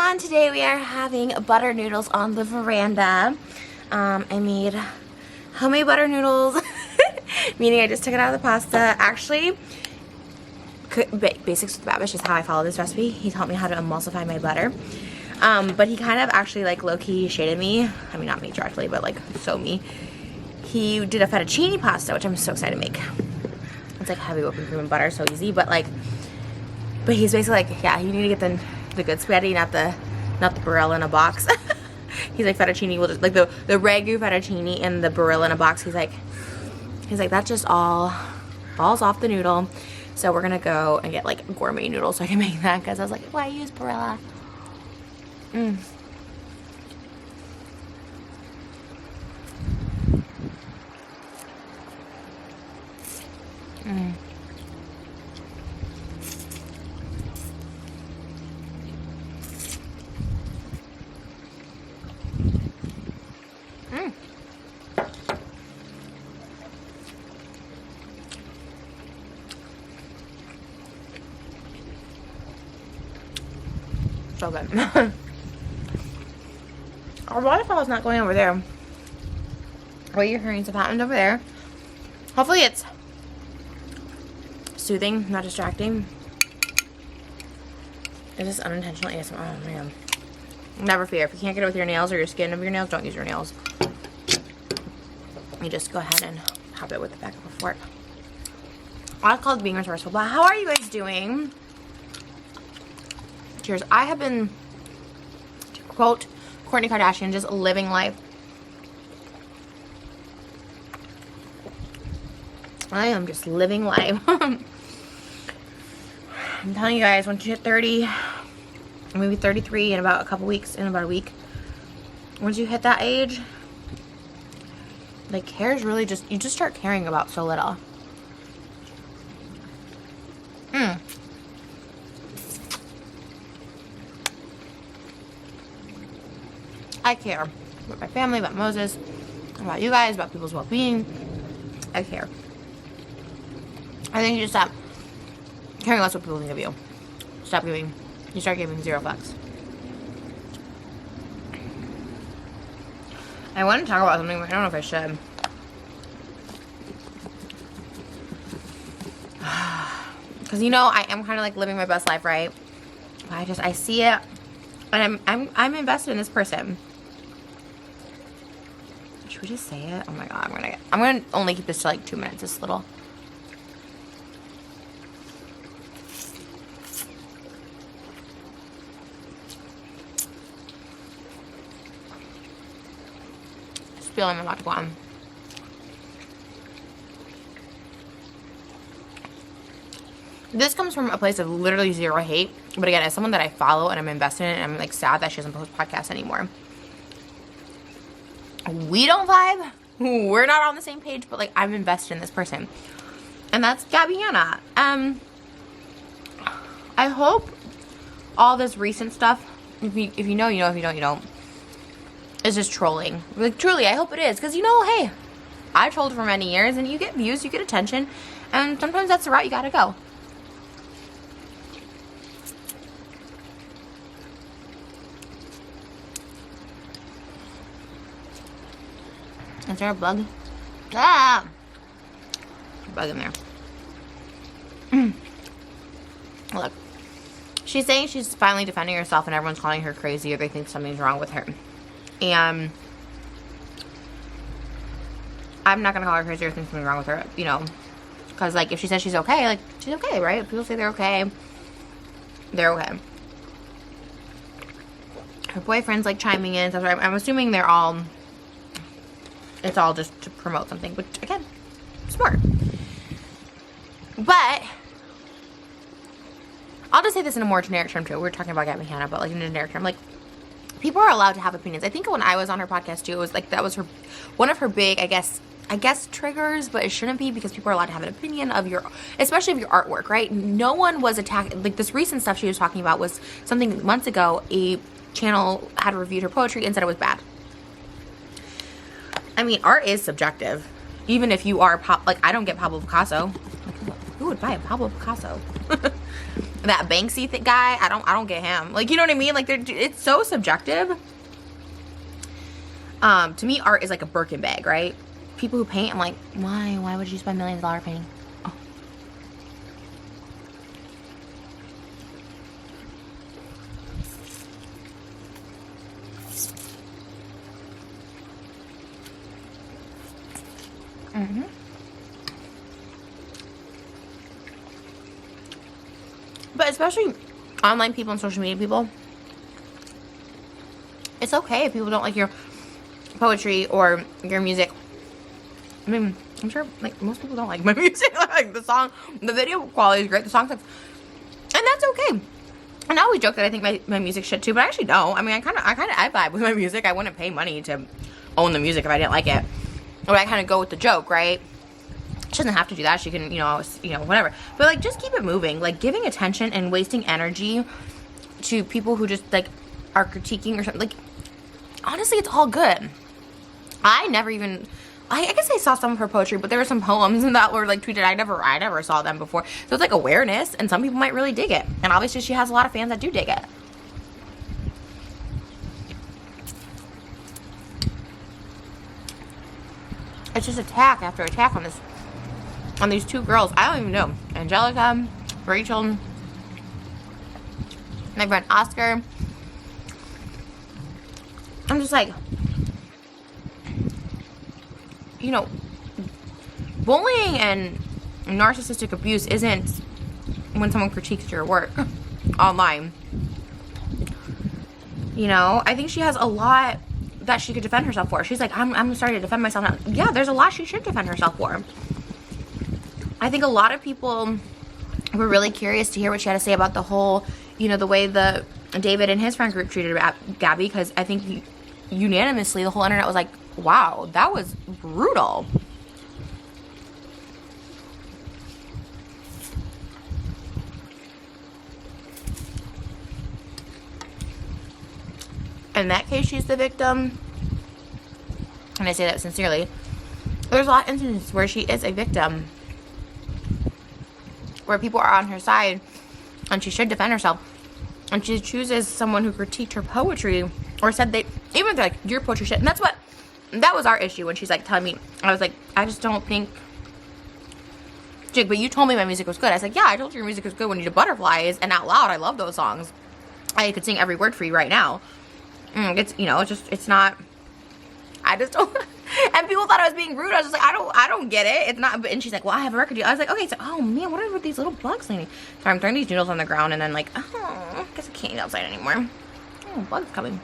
everyone, today we are having butter noodles on the veranda. I made homemade butter noodles, meaning I just took it out of the pasta. Actually, basics with Babish is how I follow this recipe. He taught me how to emulsify my butter. But he kind of actually like low-key shaded me. I mean, not me directly, but like so me. He did a fettuccine pasta, which I'm so excited to make. It's like heavy whipping cream and butter, so easy, but he's basically like, yeah, you need to get the good spaghetti, not the Barilla in a box. He's like, fettuccine will just, like the ragu fettuccine and the Barilla in a box, he's like, that just all falls off the noodle. So we're gonna go and get like gourmet noodles so I can make that, because I was like, why use Barilla? Mm. Mm. Mm. So good. Our waterfall is not going over there. What you're hearing is happening over there. Hopefully it's soothing, not distracting. It's just unintentional ASMR. Oh man. Never fear. If you can't get it with your nails or your skin of your nails, don't use your nails. You just go ahead and pop it with the back of a fork. I call it being resourceful. But how are you guys doing? Cheers. I have been, to quote Kourtney Kardashian, just living life. I am just living life. I'm telling you guys, once you hit 30, maybe 33 in about a week, once you hit that age, like, cares really just, you just start caring about so little. I care about my family, about Moses, about you guys, about people's well-being. I care. I think you just stop caring less what people think of you. You start giving zero fucks. I want to talk about something, but I don't know if I should. Because, you know, I am kind of like living my best life, right? But I see it, and I'm invested in this person. Should we just say it? Oh my god, I'm gonna only keep this to like 2 minutes, this little. Just feeling I'm about to go on. This comes from a place of literally zero hate, but again, as someone that I follow and I'm invested in, and I'm like sad that she doesn't post podcasts anymore. We don't vibe. We're not on the same page, but like, I'm invested in this person, and that's gabbiana. I hope all this recent stuff, if you know, you know. If you don't, you don't, is just trolling. Like, truly, I hope it is, because, you know, hey, I trolled for many years, and you get views, you get attention, and sometimes that's the route you gotta go. Is there a bug? Ah! There's a bug in there. Look. She's saying she's finally defending herself and everyone's calling her crazy, or they think something's wrong with her. And I'm not going to call her crazy or think something's wrong with her, you know. Because, like, if she says she's okay, like, she's okay, right? If people say they're okay, they're okay. Her boyfriend's, like, chiming in. So I'm assuming they're all... It's all just to promote something, which, again, smart. But I'll just say this in a more generic term too. We're talking about gabbiana, but like in a generic term, like, people are allowed to have opinions. I think when I was on her podcast too, it was like that was one of her big, I guess triggers, but it shouldn't be, because people are allowed to have an opinion of your, especially of your artwork, right? No one was attacked. Like, this recent stuff she was talking about was something months ago. A channel had reviewed her poetry and said it was bad. I mean, art is subjective. Even if you are like, I don't get Pablo Picasso. Like, who would buy a Pablo Picasso? that Banksy guy, I don't get him. Like, you know what I mean? Like, it's so subjective. To me, art is like a Birkin bag, right? People who paint, I'm like, why would you spend millions of dollars painting? Oh. Mm-hmm. But especially online people and social media people, it's okay if people don't like your poetry or your music. I mean, I'm sure like most people don't like my music. Like the video quality is great, the song sucks, and that's okay. And I always joke that I think my music shit too, but I actually don't. I mean, I vibe with my music. I wouldn't pay money to own the music if I didn't like it. But I kind of go with the joke, right? She doesn't have to do that. She can, you know, whatever. But like, just keep it moving. Like, giving attention and wasting energy to people who just like are critiquing or something. Like, honestly, it's all good. I guess I saw some of her poetry, but there were some poems that were like tweeted. I never saw them before. So it's like awareness, and some people might really dig it. And obviously, she has a lot of fans that do dig it. It's just attack after attack on these two girls. I don't even know. Angelica, Rachel, my friend Oscar. I'm just like, you know, bullying and narcissistic abuse isn't when someone critiques your work online. You know, I think she has a lot that she could defend herself for. She's like, I'm starting to defend myself now. Yeah, there's a lot she should defend herself for. I think a lot of people were really curious to hear what she had to say about the whole, you know, the way the David and his friend group treated Gabby, because I think unanimously the whole internet was like, wow, that was brutal. In that case, she's the victim, and I say that sincerely. There's a lot of instances where she is a victim, where people are on her side, and she should defend herself, and she chooses someone who critiqued her poetry, or said they, even if they're like, your poetry shit, and that was our issue when she's like telling me, I was like, I just don't think, Jake, but you told me my music was good. I was like, yeah, I told you your music was good when you did Butterflies, and Out Loud, I love those songs. I could sing every word for you right now. It's, you know, it's not, I just don't, and people thought I was being rude. I was just like, I don't get it. It's not, and she's like, well, I have a record deal. I was like, okay, so, oh man, what are with these little bugs landing? So I'm throwing these noodles on the ground, and then like, oh, I guess I can't eat outside anymore. Oh, bugs coming.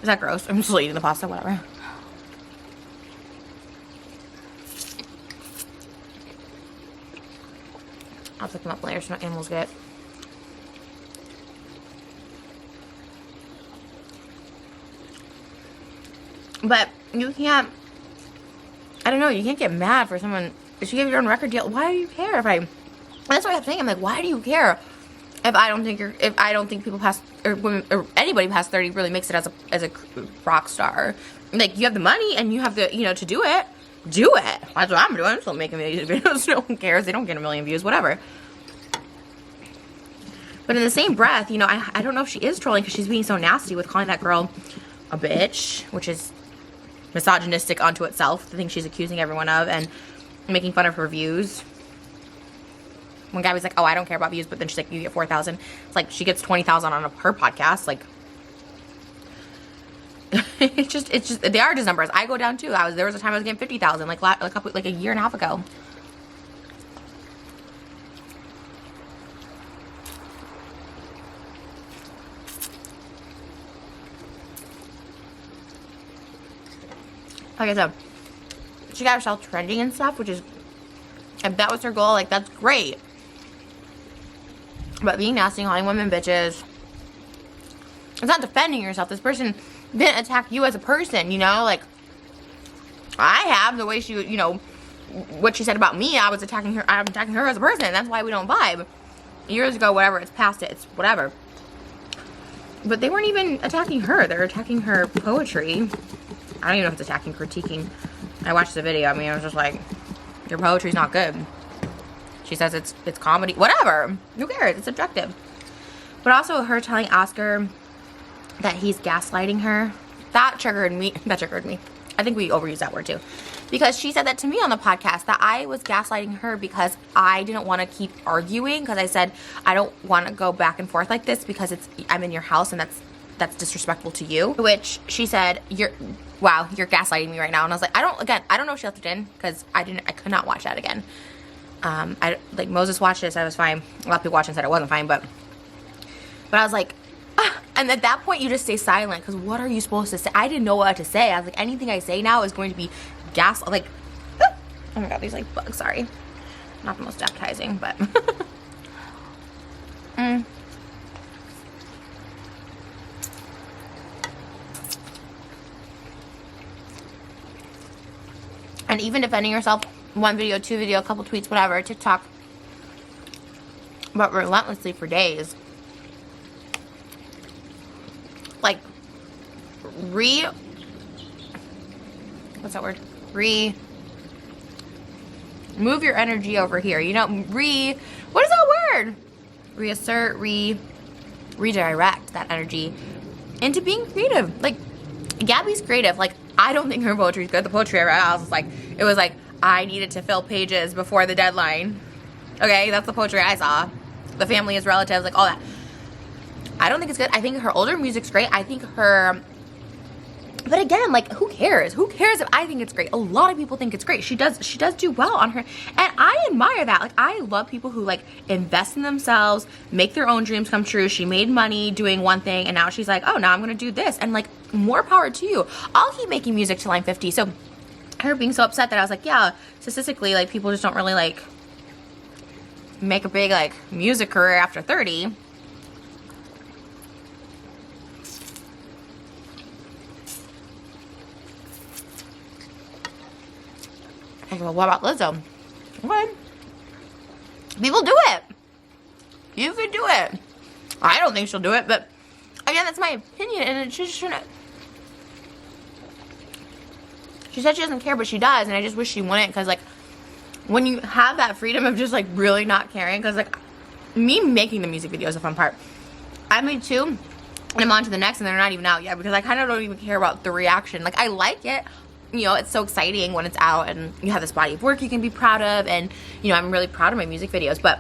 Is that gross? I'm still eating the pasta, whatever. I'll pick them up later so no animals get it. But you can't, I don't know, you can't get mad for someone, if you have your own record deal, why do you care if that's what I'm saying, I'm like, why do you care if I don't think people past, or women, or anybody past 30 really makes it as a rock star. Like, you have the money, and you have the, you know, to do it, that's what I'm doing. I'm still making music videos, no one cares, they don't get a million views, whatever. But in the same breath, you know, I don't know if she is trolling, because she's being so nasty with calling that girl a bitch, which is misogynistic onto itself, the thing she's accusing everyone of, and making fun of her views. When Gabby's like, oh, I don't care about views, but then she's like, you get 4,000. It's like, she gets 20,000 on her podcast. Like, it's just, they are just numbers. I go down too. There was a time I was getting 50,000, like a year and a half ago. Like I said, she got herself trending and stuff, which is, if that was her goal, like, that's great. But being nasty, calling women bitches, it's not defending yourself. This person didn't attack you as a person, you know? Like, I have, the way she, you know, what she said about me, I'm attacking her as a person. That's why we don't vibe. Years ago, whatever, it's past it, it's whatever. But they weren't even attacking her. They're attacking her poetry. I don't even know if it's attacking, critiquing. I watched the video. I mean, I was just like, your poetry's not good. She says it's comedy. Whatever. Who cares? It's subjective. But also her telling Oscar that he's gaslighting her. That triggered me. That triggered me. I think we overused that word too. Because she said that to me on the podcast, that I was gaslighting her because I didn't want to keep arguing. Because I said, I don't want to go back and forth like this because I'm in your house and that's disrespectful to you. Which she said, wow, you're gaslighting me right now. And I was like, I don't know if she left it in because I could not watch that again. Like Moses watched this, I was fine. A lot of people watching said it wasn't fine, but I was like, ah. And at that point you just stay silent because what are you supposed to say? I didn't know what to say. I was like, anything I say now is going to be like, ah. Oh my god, these like bugs, sorry. Not the most appetizing, but And even defending yourself, 1 video, 2 video, a couple tweets, whatever, TikTok, but relentlessly for days. Like, what's that word? Move your energy over here. You know, what is that word? Reassert, redirect that energy into being creative. Like, Gabby's creative. Like, I don't think her poetry is good. The poetry I read, it was like, I needed to fill pages before the deadline. Okay, that's the poetry I saw. The family is relatives, like all that. I don't think it's good. I think her older music's great. I think but again, like, who cares? Who cares if I think it's great? A lot of people think it's great. She does do well on her. And I admire that. Like, I love people who, like, invest in themselves, make their own dreams come true. She made money doing one thing, and now she's like, oh, now I'm going to do this. And, like, more power to you. I'll keep making music till I'm 50. So, her being so upset that I was like, yeah, statistically, like, people just don't really, like, make a big, like, music career after 30. Well, what about Lizzo? Okay. People do it. You can do it. I don't think she'll do it, but again, that's my opinion, and it just shouldn't. She said she doesn't care, but she does, and I just wish she wouldn't, because, like, when you have that freedom of just, like, really not caring, because, like, me making the music video is the fun part. I made 2, and I'm on to the next, and they're not even out yet, because I kind of don't even care about the reaction. Like, I like it. You know, it's so exciting when it's out and you have this body of work you can be proud of, and, you know, I'm really proud of my music videos, but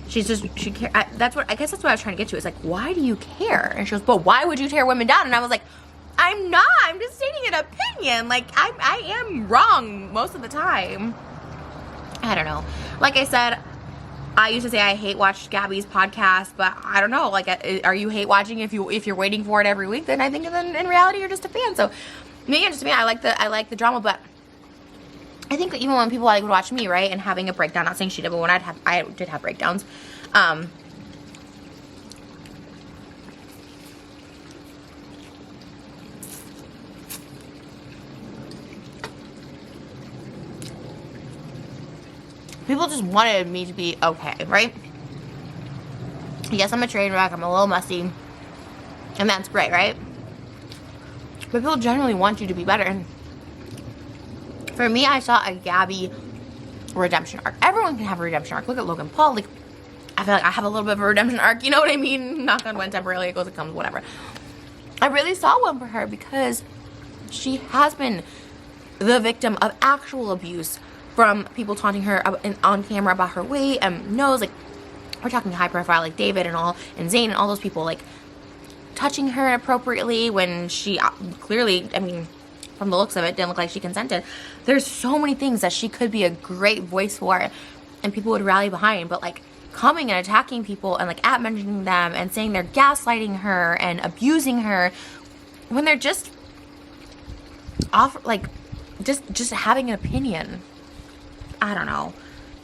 I guess that's what I was trying to get to. It's like, why do you care? And she goes, but why would you tear women down? And I was like, I'm just stating an opinion. Like, I am wrong most of the time. I don't know. Like I said, I used to say I hate watch Gabby's podcast, but I don't know. Like, are you hate watching if you're waiting for it every week? Then I think in reality you're just a fan. So maybe I'm just a fan. I like the drama, but I think even when people would watch me, right, and having a breakdown. Not saying she did, but when I did have breakdowns. People just wanted me to be okay, right? Yes, I'm a train wreck. I'm a little messy. And that's great, right? But people generally want you to be better. And for me, I saw a Gabby redemption arc. Everyone can have a redemption arc. Look at Logan Paul. Like, I feel like I have a little bit of a redemption arc. You know what I mean? Knock on wood, temporarily. It goes, it comes, whatever. I really saw one for her because she has been the victim of actual abuse from people taunting her on camera about her weight and nose. Like, we're talking high profile, like David and Zayn and all those people, like, touching her inappropriately when she clearly, I mean, from the looks of it, didn't look like she consented. There's so many things that she could be a great voice for and people would rally behind, but, like, coming and attacking people and, like, mentioning them and saying they're gaslighting her and abusing her when they're just just having an opinion. I don't know.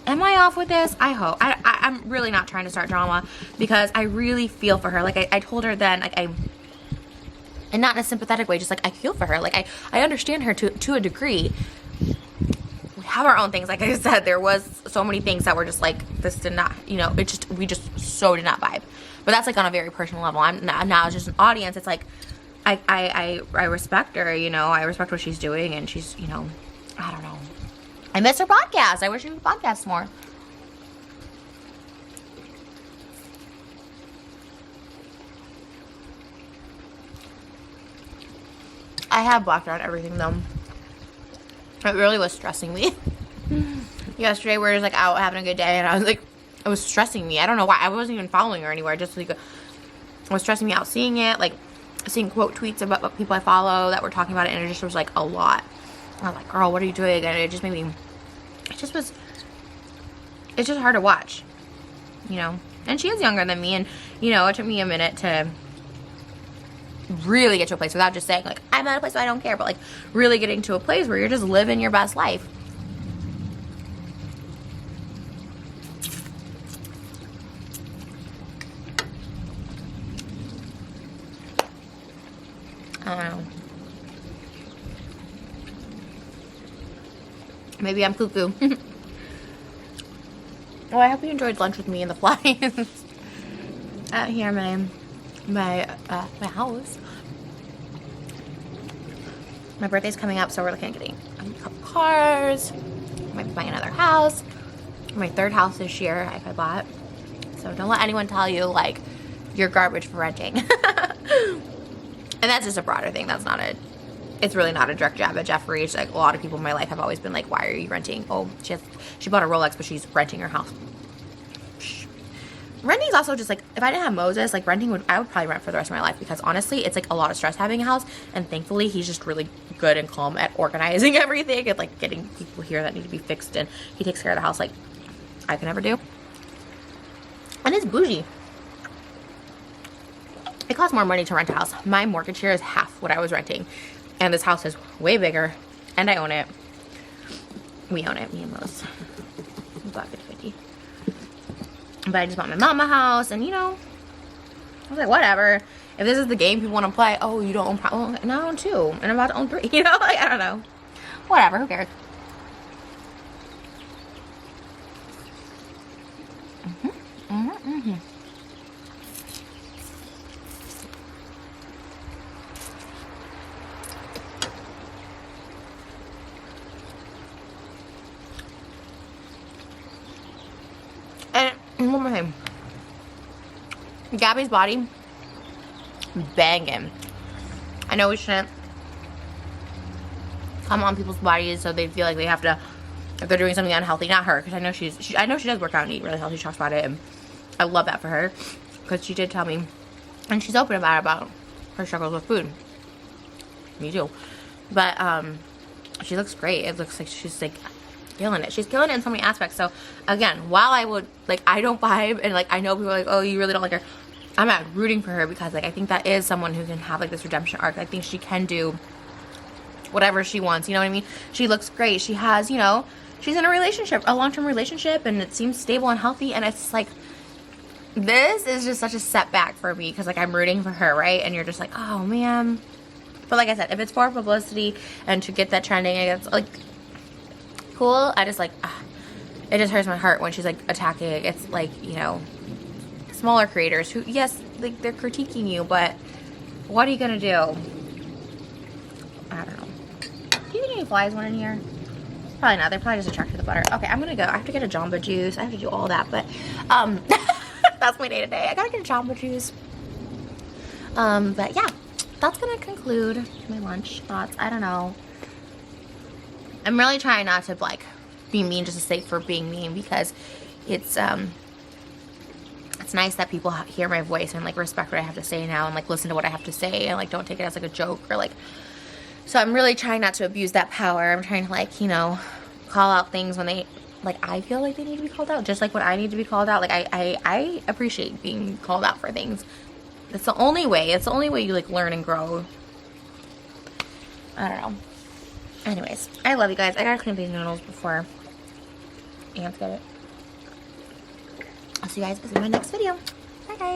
Am I off with this? I hope. I'm really not trying to start drama because I really feel for her. Like, I told her then, like, and not in a sympathetic way, just, like, I feel for her. Like, I understand her to a degree. We have our own things. Like I said, there was so many things that were just, like, this did not, you know, we just so did not vibe. But that's, like, on a very personal level. I'm now it's just an audience. It's like, I respect her, you know. I respect what she's doing, and she's, you know, I don't know. I miss her podcast. I wish she would podcast more. I have blocked out everything though. It really was stressing me. Yesterday we were just like out having a good day, and I was like, it was stressing me. I don't know why. I wasn't even following her anywhere. Just like, it was stressing me out seeing it, like seeing quote tweets about what people I follow that were talking about it, and it just was like a lot. I was like, girl, what are you doing? And it just made me, it's just hard to watch, you know. And she is younger than me, and you know, it took me a minute to really get to a place without just saying like, I'm at a place where I don't care, but like really getting to a place where you're just living your best life. I don't know. Maybe I'm cuckoo. Well, I hope you enjoyed lunch with me and the flies. Out here, my house. My birthday's coming up, so we're looking at getting a couple cars. Might be buying another house. My third house this year I bought. So don't let anyone tell you like you're garbage for renting. And that's just a broader thing. That's not it's really not a direct jab at Jeffrey. It's like a lot of people in my life have always been like, why are you renting? Oh, she bought a Rolex, but she's renting her house. Renting is also just like, if I didn't have Moses, like I would probably rent for the rest of my life, because honestly, it's like a lot of stress having a house, and thankfully he's just really good and calm at organizing everything and like getting people here that need to be fixed, and he takes care of the house like I can never do. And it's bougie. It costs more money to rent a house. My mortgage here is half what I was renting, and this house is way bigger, and I own it. We own it, me and Moses. We bought 50-50. But I just bought my mom a house, and you know, I was like, whatever. If this is the game people want to play, oh, you don't own well, now I own 2, and I'm about to own 3, you know, like, I don't know. Whatever, who cares? And one more thing. Gabby's body, banging. I know we shouldn't come on people's bodies so they feel like they have to, if they're doing something unhealthy. Not her, because I know I know she does work out and eat really healthy. She talks about it, and I love that for her, because she did tell me, and she's open about her struggles with food. Me too. But she looks great. It looks like she's like killing it. She's killing it in so many aspects. So again, while I would like, I don't vibe, and like I know people are like, oh, you really don't like her, I'm not rooting for her, because like I think that is someone who can have like this redemption arc. I think she can do whatever she wants, you know what I mean? She looks great. She has, you know, she's in a relationship, a long-term relationship, and it seems stable and healthy, and it's like, this is just such a setback for me, because like I'm rooting for her, right? And you're just like, oh man. But like I said, if it's for publicity and to get that trending, it's like cool. I just like, it just hurts my heart when she's like attacking. It's like, you know, smaller creators who, yes, like they're critiquing you, but what are you gonna do? I don't know. Do you think any flies went in here? Probably not. They're probably just attracted to the butter. Okay, I'm gonna go. I have to get a Jamba Juice. I have to do all that, but that's my day to day. I gotta get a Jamba Juice. But yeah, that's gonna conclude my lunch thoughts. I don't know. I'm really trying not to like be mean just to say for being mean, because it's nice that people hear my voice and like respect what I have to say now, and like listen to what I have to say, and like don't take it as like a joke or like. So I'm really trying not to abuse that power. I'm trying to like, you know, call out things when they like, I feel like they need to be called out, just like when I need to be called out. Like I appreciate being called out for things. It's the only way. It's the only way you like learn and grow. I don't know. Anyways, I love you guys. I gotta clean these noodles before Aunt get it. I'll see you guys in my next video. Bye guys.